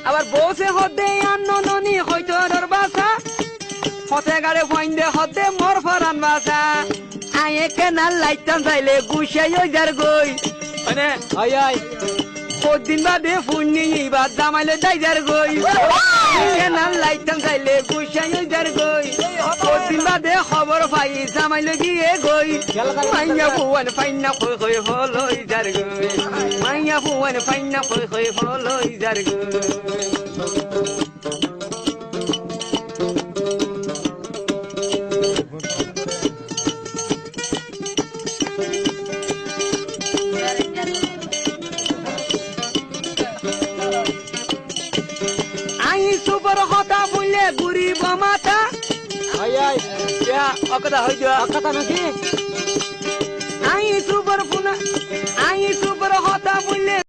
আবার বসে হদে আন্ন ননি হয়তো ডর বাসা হতে গাড়ে ফাইন্দে হদে মোর ফরান বাসা আয়ে কেনাল লাইতাম চাইলে গুছাই ওই যার গই মানে আয় আয় কদিন বাদে ফোন নিয়ে বা দামাইলে যাই যার গই কেনাল লাইতাম চাইলে গুছাই ওই যার গই কদিন বাদে খবর পাই জামাইলে গিয়ে গই মাইয়া ফুয়ান ফাইনা কই কই হলই যার গই মাইয়া ফুয়ান ফাইনা কই কই হলই যার গই সুপর কথা বললে গুরিব মাথা আয় আয় অকদা হই যা কথা নাকি আই সুপর কথা বললে